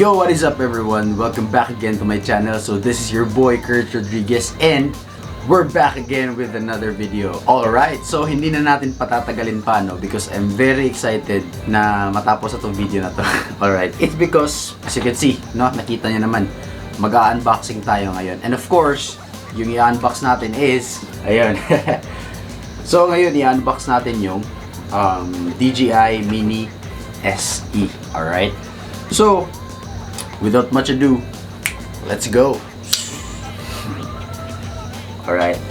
Yo, what is up everyone? Welcome back again to my channel. So this is your boy Kurt Rodriguez and we're back again with another video. Alright, so hindi na natin patatagalin pa, no? Because I'm very excited na matapos itong video na to. Alright, it's because as you can see, no? Nakita nyo naman, mag-unboxing tayo ngayon. And of course, yung i-unbox natin is ayun. So ngayon i-unbox natin yung DJI Mini SE. Alright, so without much ado, let's go. Alright,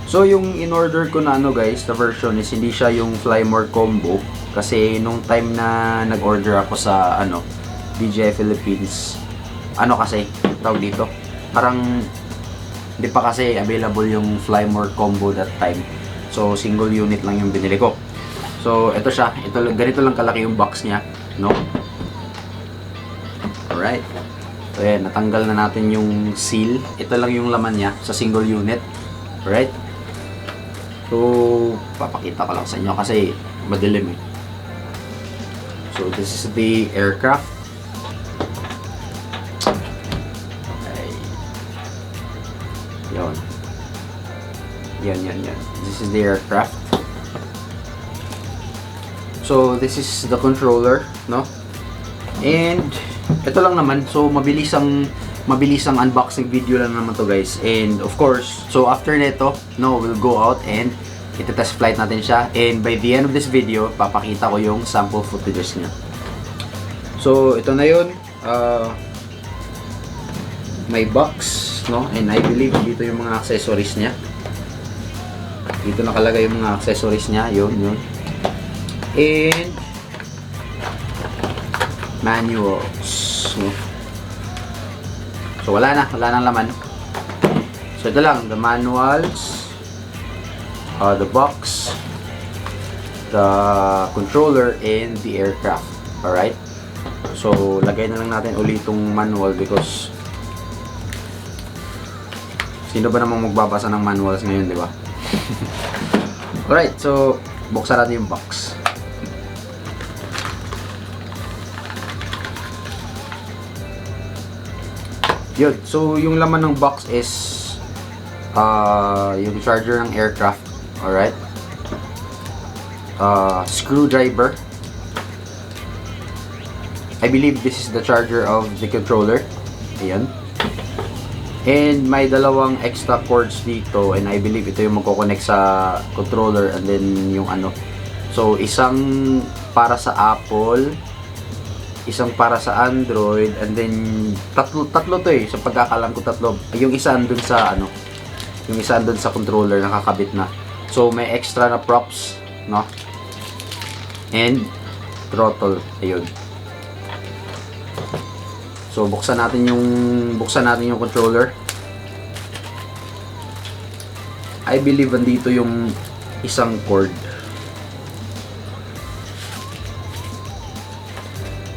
so yung in-order ko na guys, the version is hindi siya yung Fly More combo. Kasi nung time na nag-order ako sa DJI Philippines, kasi tawag dito, parang hindi pa kasi available yung Fly More combo that time. So single unit lang yung binili ko. So ito siya, ganito lang kalaki yung box niya, no? Alright, so yan, natanggal na natin yung seal. Ito lang yung laman niya sa single unit. Alright, so papakita ko lang sa inyo kasi madilim eh. So this is the aircraft. Yan. This is the aircraft. So this is the controller, no? And ito lang naman. So mabilis ang unboxing video lang naman to guys. And of course, so after nito, we'll go out and ita-test flight natin siya. And by the end of this video, papakita ko yung sample footages niya. So ito na yun. May box, no? And I believe dito yung mga accessories niya. Dito nakalagay yung mga accessories niya, yun. And manuals, no? So wala nang laman. So ito lang, the manuals, the box, the controller, and the aircraft. Alright? So lagay na lang natin ulit itong manual because sino ba namang magbabasa ng manuals ngayon, di ba? Alright, so buksan natin yung box. Yun, so yung laman ng box is yung charger ng aircraft. Alright, screwdriver. I believe this is the charger of the controller. Ayan. And may dalawang extra cords dito, and I believe ito yung magko-connect sa controller and then yung So isang para sa Apple, isang para sa Android, and then tatlo to eh. Sa pagkakalam ko tatlo. Yung isa andun sa yung isa andun sa controller nakakabit na. So may extra na props, no? And throttle, ayun. So buksan natin yung controller. I believe andito yung isang cord.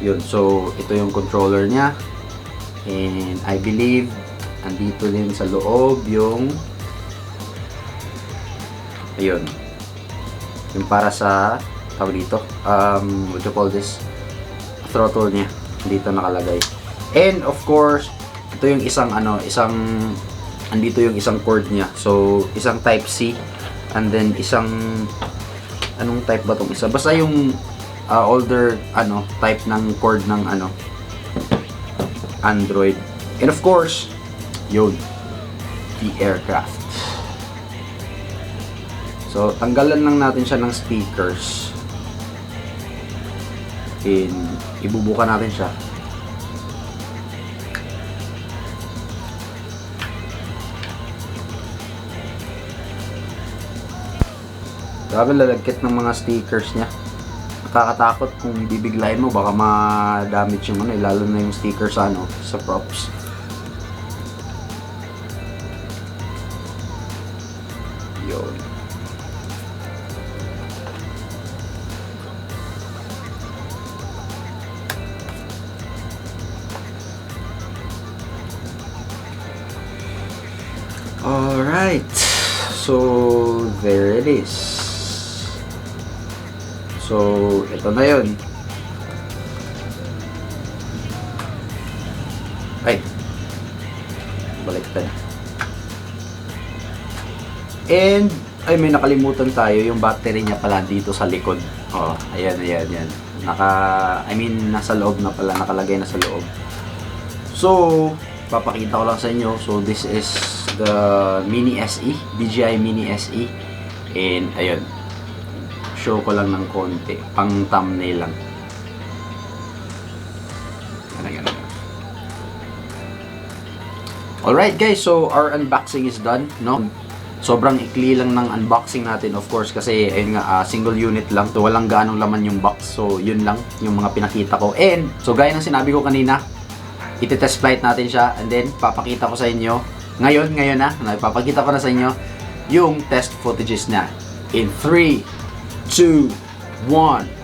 Yun, so ito yung controller niya. And I believe andito din sa loob yung ayun. Yung para sa tawag dito, what you call this? Throttle niya. Dito nakalagay. And of course, ito yung andito yung isang cord niya. So, isang type C and then isang anong type ba tong isa? Basta yung older type ng cord ng Android. And of course, yun, the aircraft. So, tanggalan lang natin siya ng speakers. And ibubuka natin siya. Grabe lalagkit ng mga stickers niya. Nakakatakot kung bibiglayin mo, baka ma-damage yung lalo na yung sticker sa sa props. Yun. Alright. So there it is. So, ito na yun. Ay, baliktad. And ay, may nakalimutan tayo, yung battery niya pala dito sa likod. Oh, ayan. Nasa loob na pala, nakalagay na sa loob. So, papakita ko lang sa inyo. So, this is the Mini SE, DJI Mini SE. And ayun, show ko lang ng konti, pang thumbnail lang. Ganun. Alright guys, so our unboxing is done, no? Sobrang ikli lang ng unboxing natin, of course, kasi ayun nga, single unit lang. So, walang ganong laman yung box. So, yun lang yung mga pinakita ko. And, so gaya ng sinabi ko kanina, iti-test flight natin siya. And then, papakita ko sa inyo, ngayon na, ipapakita ko na sa inyo, yung test footages na. In 3, 2, 1.